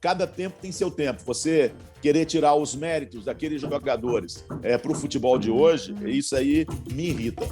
cada tempo tem seu tempo. Você querer tirar os méritos daqueles jogadores para o futebol de hoje, isso aí me irrita.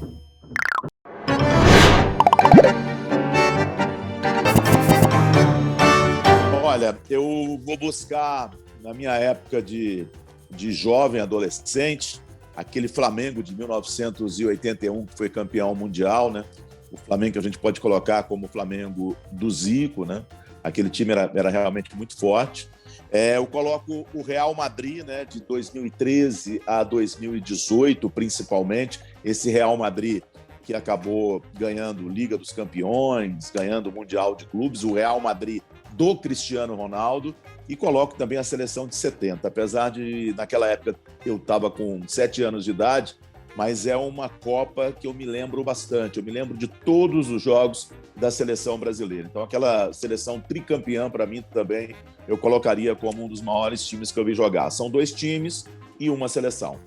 Olha, eu vou buscar, na minha época de jovem, adolescente, aquele Flamengo de 1981, que foi campeão mundial, né? O Flamengo que a gente pode colocar como o Flamengo do Zico, né? Aquele time era realmente muito forte. Eu coloco o Real Madrid, né, de 2013 a 2018, principalmente. Esse Real Madrid que acabou ganhando Liga dos Campeões, ganhando o Mundial de Clubes, o Real Madrid do Cristiano Ronaldo, e coloco também a seleção de 70. Apesar de, naquela época, eu estava com 7 anos de idade, mas é uma Copa que eu me lembro bastante. Eu me lembro de todos os jogos da seleção brasileira. Então, aquela seleção tricampeã, para mim, também eu colocaria como um dos maiores times que eu vi jogar. São 2 times e uma seleção.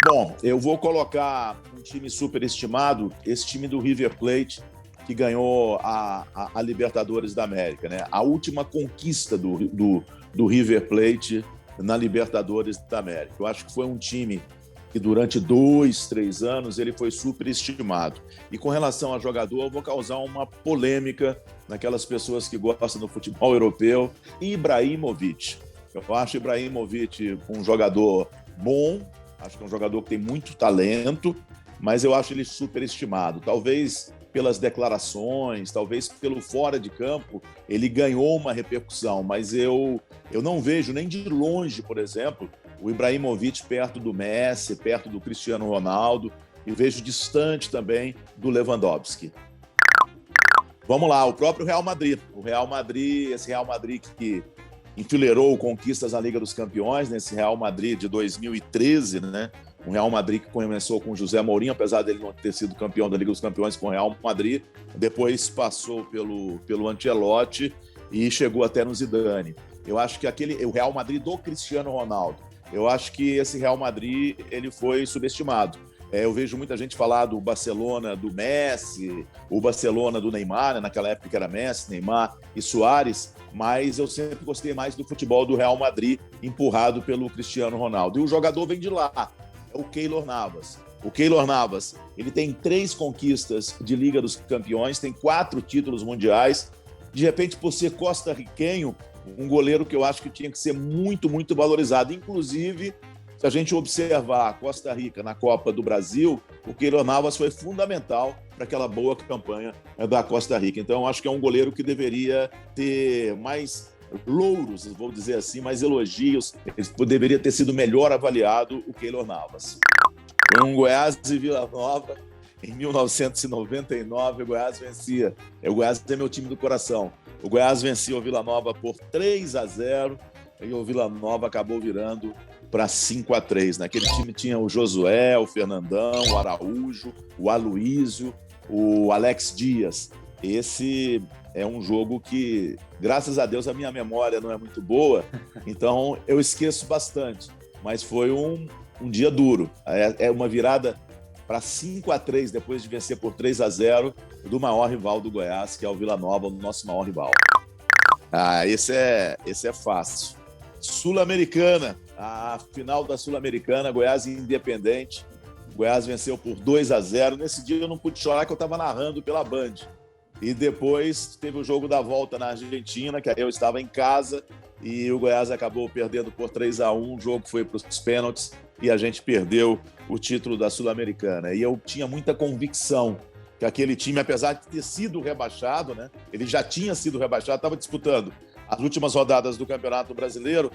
Bom, eu vou colocar um time superestimado, esse time do River Plate, que ganhou a Libertadores da América, né? A última conquista do River Plate na Libertadores da América. Eu acho que foi um time que durante 2, 3 anos ele foi superestimado. E com relação a jogador, eu vou causar uma polêmica naquelas pessoas que gostam do futebol europeu. Ibrahimovic. Eu acho Ibrahimovic um jogador bom, acho que é um jogador que tem muito talento, mas eu acho ele superestimado. Talvez pelas declarações, talvez pelo fora de campo, ele ganhou uma repercussão, mas eu não vejo nem de longe, por exemplo, o Ibrahimovic perto do Messi, perto do Cristiano Ronaldo, e vejo distante também do Lewandowski. Vamos lá, o próprio Real Madrid. Esse Real Madrid que enfileirou conquistas na Liga dos Campeões, nesse Real Madrid de 2013, né? Um Real Madrid que começou com o José Mourinho, apesar dele não ter sido campeão da Liga dos Campeões com o Real Madrid, depois passou pelo Ancelotti e chegou até no Zidane. Eu acho que o Real Madrid do Cristiano Ronaldo, eu acho que esse Real Madrid ele foi subestimado. Eu vejo muita gente falar do Barcelona do Messi, o Barcelona do Neymar, né? Naquela época que era Messi, Neymar e Suárez, mas eu sempre gostei mais do futebol do Real Madrid, empurrado pelo Cristiano Ronaldo. E o jogador vem de lá, é o Keylor Navas. O Keylor Navas, ele tem 3 conquistas de Liga dos Campeões, tem 4 títulos mundiais. De repente, por ser costarriquenho, um goleiro que eu acho que tinha que ser muito, muito valorizado. Inclusive, se a gente observar a Costa Rica na Copa do Brasil, o Keylor Navas foi fundamental para aquela boa campanha da Costa Rica. Então, eu acho que é um goleiro que deveria ter mais louros, vou dizer assim, mais elogios. Ele deveria ter sido melhor avaliado, o Keylor Navas. Foi um Goiás e Vila Nova. Em 1999, o Goiás vencia. O Goiás é meu time do coração. O Goiás vencia o Vila Nova por 3-0 e o Vila Nova acabou virando para 5-3. Naquele time tinha o Josué, o Fernandão, o Araújo, o Aloísio, o Alex Dias. Esse é um jogo que, graças a Deus, a minha memória não é muito boa, então eu esqueço bastante. Mas foi um dia duro. É uma virada para 5-3, depois de vencer por 3-0 do maior rival do Goiás, que é o Vila Nova, o nosso maior rival. Esse é fácil. Sul-Americana, a final da Sul-Americana, Goiás e Independente. Goiás venceu por 2-0. Nesse dia eu não pude chorar, que eu estava narrando pela Band. E depois teve o jogo da volta na Argentina, que aí eu estava em casa, e o Goiás acabou perdendo por 3-1. O jogo foi para os pênaltis e a gente perdeu o título da Sul-Americana. E eu tinha muita convicção que aquele time, apesar de ter sido rebaixado, né, ele já tinha sido rebaixado, estava disputando as últimas rodadas do Campeonato Brasileiro,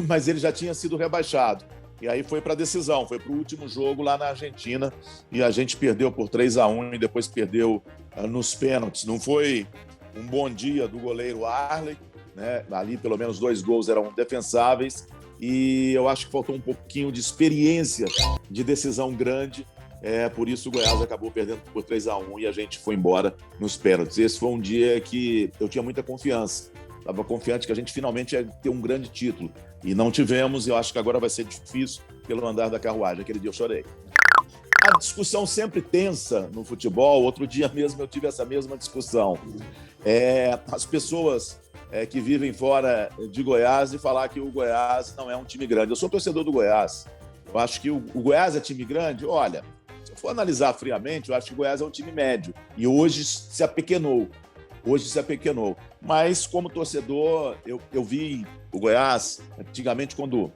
mas ele já tinha sido rebaixado. E aí foi para a decisão, foi para o último jogo lá na Argentina, e a gente perdeu por 3-1 e depois perdeu nos pênaltis. Não foi um bom dia do goleiro Arley, né? Ali pelo menos 2 gols eram defensáveis, e eu acho que faltou um pouquinho de experiência de decisão grande. Por isso o Goiás acabou perdendo por 3-1 e a gente foi embora nos pênaltis. Esse foi um dia que eu tinha muita confiança. Estava confiante que a gente finalmente ia ter um grande título. E não tivemos, e eu acho que agora vai ser difícil pelo andar da carruagem. Aquele dia eu chorei. A discussão sempre tensa no futebol. Outro dia mesmo eu tive essa mesma discussão. As pessoas que vivem fora de Goiás e falar que o Goiás não é um time grande. Eu sou torcedor do Goiás. Eu acho que o Goiás é time grande? Olha, se eu for analisar friamente, eu acho que o Goiás é um time médio. E hoje se apequenou. Mas, como torcedor, eu vi o Goiás, antigamente, quando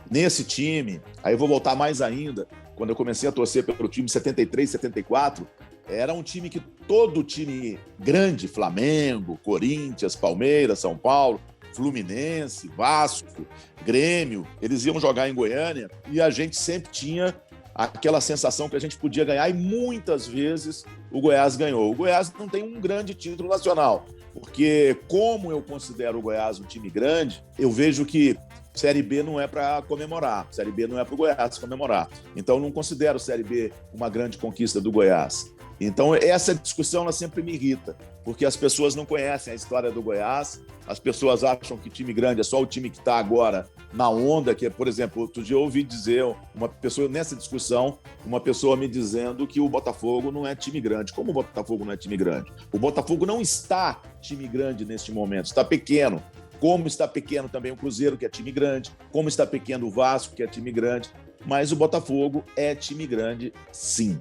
nesse time, aí eu vou voltar mais ainda, quando eu comecei a torcer pelo time 73, 74, era um time que todo time grande, Flamengo, Corinthians, Palmeiras, São Paulo, Fluminense, Vasco, Grêmio, eles iam jogar em Goiânia e a gente sempre tinha aquela sensação que a gente podia ganhar e muitas vezes o Goiás ganhou. O Goiás não tem um grande título nacional, porque como eu considero o Goiás um time grande, eu vejo que Série B não é para comemorar, Série B não é para o Goiás comemorar. Então, eu não considero Série B uma grande conquista do Goiás. Então, essa discussão ela sempre me irrita, porque as pessoas não conhecem a história do Goiás, as pessoas acham que time grande é só o time que está agora na onda, que, por exemplo, outro dia eu ouvi dizer, uma pessoa nessa discussão, uma pessoa me dizendo que o Botafogo não é time grande. Como o Botafogo não é time grande? O Botafogo não está time grande neste momento, está pequeno. Como está pequeno também o Cruzeiro, que é time grande, como está pequeno o Vasco, que é time grande, mas o Botafogo é time grande, sim.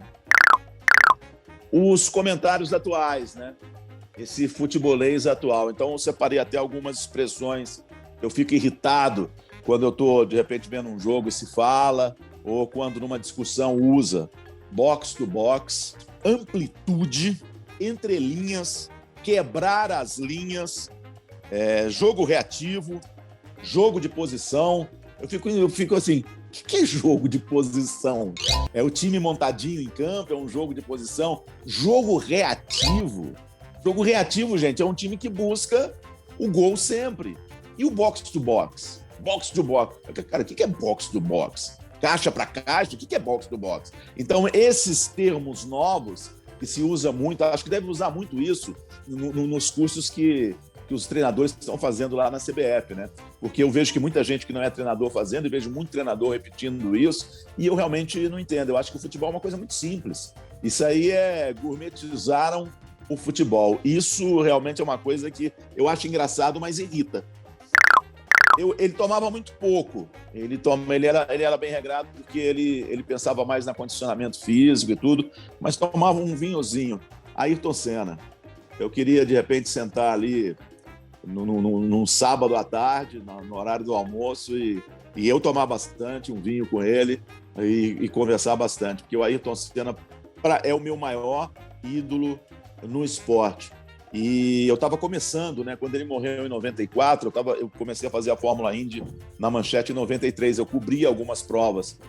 Os comentários atuais, né? Esse futebolês atual. Então, eu separei até algumas expressões. Eu fico irritado quando eu estou, de repente, vendo um jogo e se fala, ou quando numa discussão usa box to box, amplitude, entrelinhas, quebrar as linhas, jogo reativo, jogo de posição. Eu fico assim, o que é jogo de posição? É o time montadinho em campo, é um jogo de posição? Jogo reativo? Jogo reativo, gente, é um time que busca o gol sempre. E o box to box? Box to box. Cara, o que é box to box? Caixa para caixa? O que é box to box? Então, esses termos novos que se usa muito, acho que deve usar muito isso nos cursos que os treinadores estão fazendo lá na CBF, né? Porque eu vejo que muita gente que não é treinador fazendo, e vejo muito treinador repetindo isso, e eu realmente não entendo. Eu acho que o futebol é uma coisa muito simples. Isso aí gourmetizaram o futebol. Isso realmente é uma coisa que eu acho engraçado, mas irrita. Ele tomava muito pouco. Ele era bem regrado porque ele pensava mais no condicionamento físico e tudo, mas tomava um vinhozinho. Ayrton Senna. Eu queria, de repente, sentar ali num sábado à tarde, no horário do almoço, e eu tomar bastante um vinho com ele e conversar bastante, porque o Ayrton Senna é o meu maior ídolo no esporte. E eu estava começando, né? Quando ele morreu em 94, eu comecei a fazer a Fórmula Indy na Manchete em 93. Eu cobri algumas provas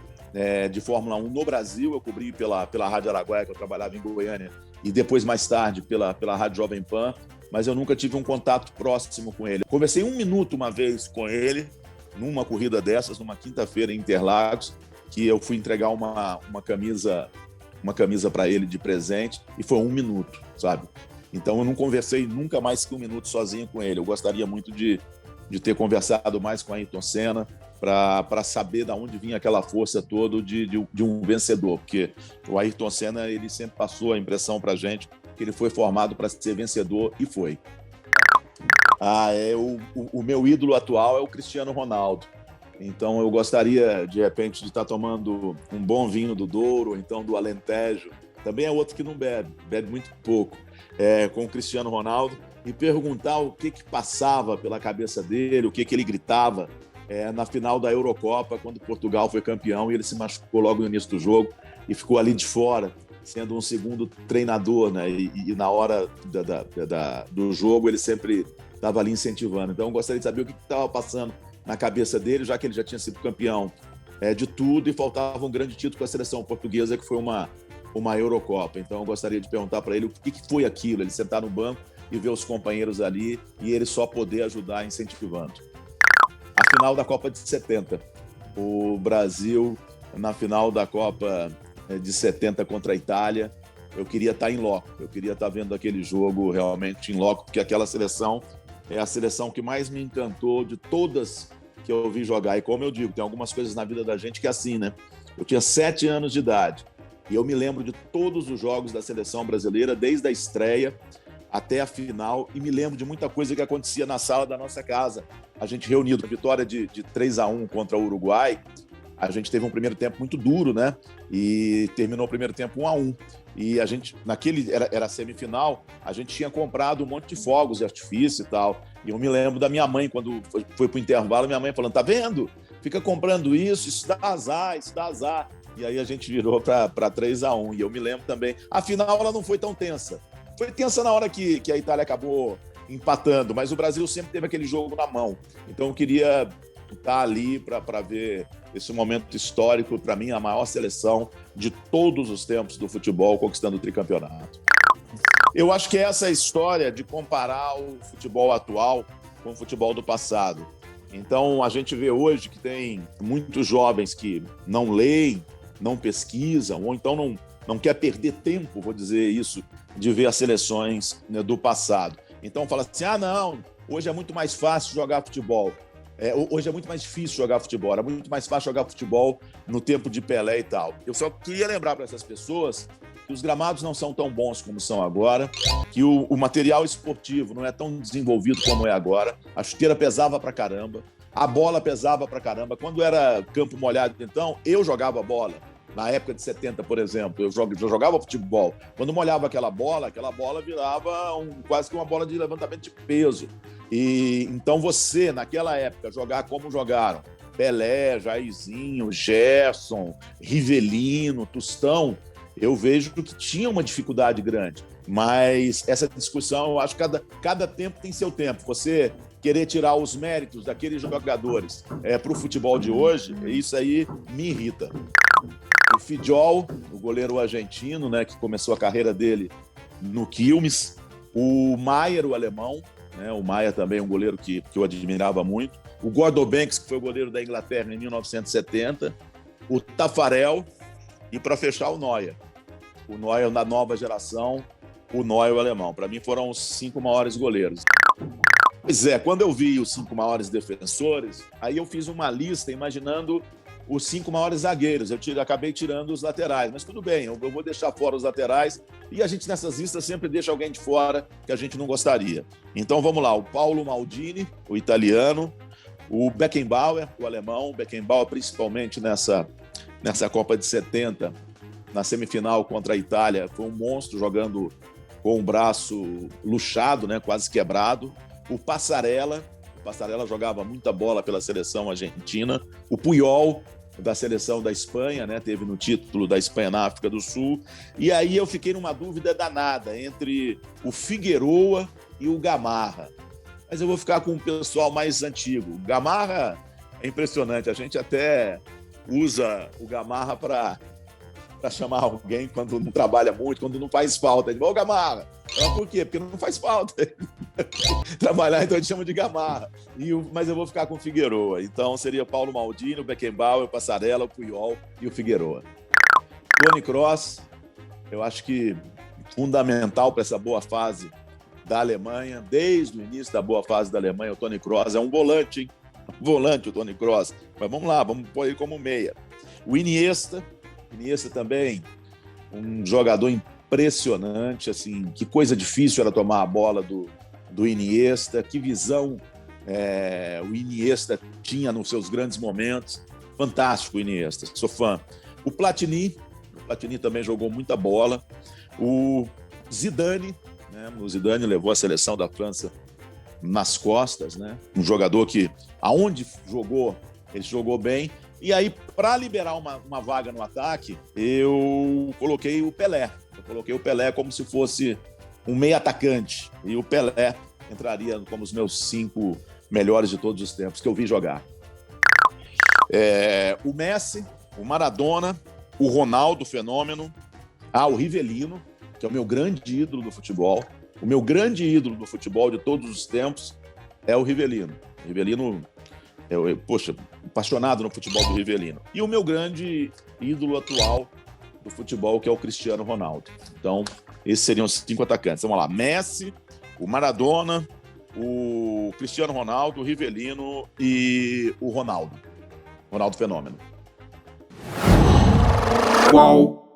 de Fórmula 1 no Brasil, eu cobri pela Rádio Araguaia, que eu trabalhava em Goiânia, e depois, mais tarde, pela Rádio Jovem Pan, mas eu nunca tive um contato próximo com ele. Conversei 1 minuto uma vez com ele, numa corrida dessas, numa quinta-feira em Interlagos, que eu fui entregar uma camisa para ele de presente, e foi 1 minuto, sabe? Então eu não conversei nunca mais que 1 minuto sozinho com ele. Eu gostaria muito de ter conversado mais com a Ayrton Senna, para saber de onde vinha aquela força toda de um vencedor, porque o Ayrton Senna ele sempre passou a impressão para a gente que ele foi formado para ser vencedor, e foi. O meu ídolo atual é o Cristiano Ronaldo. Então eu gostaria, de repente, de estar tomando um bom vinho do Douro, ou então do Alentejo. Também é outro que não bebe muito pouco, com o Cristiano Ronaldo, e perguntar o que passava pela cabeça dele, o que ele gritava na final da Eurocopa, quando Portugal foi campeão, e ele se machucou logo no início do jogo e ficou ali de fora, sendo um segundo treinador, né? E na hora do jogo ele sempre estava ali incentivando. Então eu gostaria de saber o que estava passando na cabeça dele, já que ele já tinha sido campeão de tudo e faltava um grande título com a seleção portuguesa, que foi uma Eurocopa. Então eu gostaria de perguntar para ele o que foi aquilo, ele sentar no banco e ver os companheiros ali e ele só poder ajudar incentivando. A final da Copa de 70. O Brasil, na final da Copa de 70 contra a Itália, eu queria estar em loco, eu queria estar vendo aquele jogo realmente em loco, porque aquela seleção é a seleção que mais me encantou de todas que eu vi jogar. E como eu digo, tem algumas coisas na vida da gente que é assim, né? Eu tinha 7 anos de idade e eu me lembro de todos os jogos da seleção brasileira, desde a estreia até a final e me lembro de muita coisa que acontecia na sala da nossa casa. A gente reunido, a vitória de 3-1 contra o Uruguai, a gente teve um primeiro tempo muito duro, né? E terminou o primeiro tempo 1-1. E a gente, era semifinal, a gente tinha comprado um monte de fogos de artifício e tal. E eu me lembro da minha mãe, quando foi pro intervalo, minha mãe falando, tá vendo? Fica comprando isso dá azar, isso dá azar. E aí a gente virou para 3-1. E eu me lembro também, a final ela não foi tão tensa. Foi tensa na hora que a Itália acabou empatando, mas o Brasil sempre teve aquele jogo na mão. Então eu queria estar ali para ver esse momento histórico, para mim, a maior seleção de todos os tempos do futebol, conquistando o tricampeonato. Eu acho que essa é a história de comparar o futebol atual com o futebol do passado. Então, a gente vê hoje que tem muitos jovens que não leem, não pesquisam, ou então não quer perder tempo, vou dizer isso, de ver as seleções, né, do passado. Então, fala assim, não, hoje é muito mais fácil jogar futebol. Hoje é muito mais difícil jogar futebol, era muito mais fácil jogar futebol no tempo de Pelé e tal. Eu só queria lembrar para essas pessoas que os gramados não são tão bons como são agora, que o material esportivo não é tão desenvolvido como é agora, a chuteira pesava pra caramba, a bola pesava pra caramba. Quando era campo molhado, então, eu jogava bola. Na época de 70, por exemplo, eu jogava futebol. Quando molhava aquela bola virava quase que uma bola de levantamento de peso. E então você, naquela época, jogar como jogaram Pelé, Jairzinho, Gerson, Rivelino, Tostão, eu vejo que tinha uma dificuldade grande. Mas essa discussão, eu acho que cada tempo tem seu tempo. Você querer tirar os méritos daqueles jogadores para o futebol de hoje, isso aí me irrita. O Fidjol, o goleiro argentino, né, que começou a carreira dele no Quilmes. O Maier, o alemão, né, o Maier também é um goleiro que eu admirava muito. O Gordon Banks, que foi o goleiro da Inglaterra em 1970. O Tafarel e, para fechar, o Neuer. O Neuer da nova geração, o Neuer o alemão. Para mim foram os 5 maiores goleiros. Pois é, quando eu vi os 5 maiores defensores, aí eu fiz uma lista imaginando os 5 maiores zagueiros. Eu acabei tirando os laterais, mas tudo bem, eu vou deixar fora os laterais e a gente nessas listas sempre deixa alguém de fora que a gente não gostaria. Então vamos lá, o Paulo Maldini, o italiano, o Beckenbauer, o alemão, o Beckenbauer principalmente nessa Copa de 70, na semifinal contra a Itália, foi um monstro jogando com o braço luxado, né, quase quebrado. O Passarella jogava muita bola pela seleção argentina. O Puyol, da seleção da Espanha, né? Teve no título da Espanha na África do Sul. E aí eu fiquei numa dúvida danada entre o Figueroa e o Gamarra. Mas eu vou ficar com o pessoal mais antigo. O Gamarra é impressionante. A gente até usa o Gamarra para chamar alguém quando não trabalha muito, quando não faz falta. Ele fala, ô Gamarra. Por quê? Porque não faz falta trabalhar, então a gente chama de Gamarra. Mas eu vou ficar com o Figueroa. Então seria Paulo Maldini, o Beckenbauer, o Passarella, o Puyol e o Figueroa. Toni Kroos, eu acho que fundamental para essa boa fase da Alemanha, desde o início da boa fase da Alemanha, o Toni Kroos é um volante, hein? Volante o Toni Kroos. Mas vamos lá, vamos pôr ele como meia. O Iniesta também, um jogador impressionante, assim, que coisa difícil era tomar a bola do Iniesta, que visão o Iniesta tinha nos seus grandes momentos. Fantástico o Iniesta, sou fã. O Platini também jogou muita bola. O Zidane, né? O Zidane levou a seleção da França nas costas, né? Um jogador que, aonde jogou, ele jogou bem. E aí, para liberar uma vaga no ataque, eu coloquei o Pelé. Eu coloquei o Pelé como se fosse um meio atacante. E o Pelé entraria como os meus 5 melhores de todos os tempos que eu vi jogar. O Messi, o Maradona, o Ronaldo, fenômeno. O Rivelino, que é o meu grande ídolo do futebol. O meu grande ídolo do futebol de todos os tempos é o Rivelino. Rivelino... Poxa, apaixonado no futebol do Rivelino. E o meu grande ídolo atual do futebol, que é o Cristiano Ronaldo. Então, esses seriam os 5 atacantes. Vamos lá, Messi, o Maradona, o Cristiano Ronaldo, o Rivelino e o Ronaldo. Ronaldo Fenômeno. Qual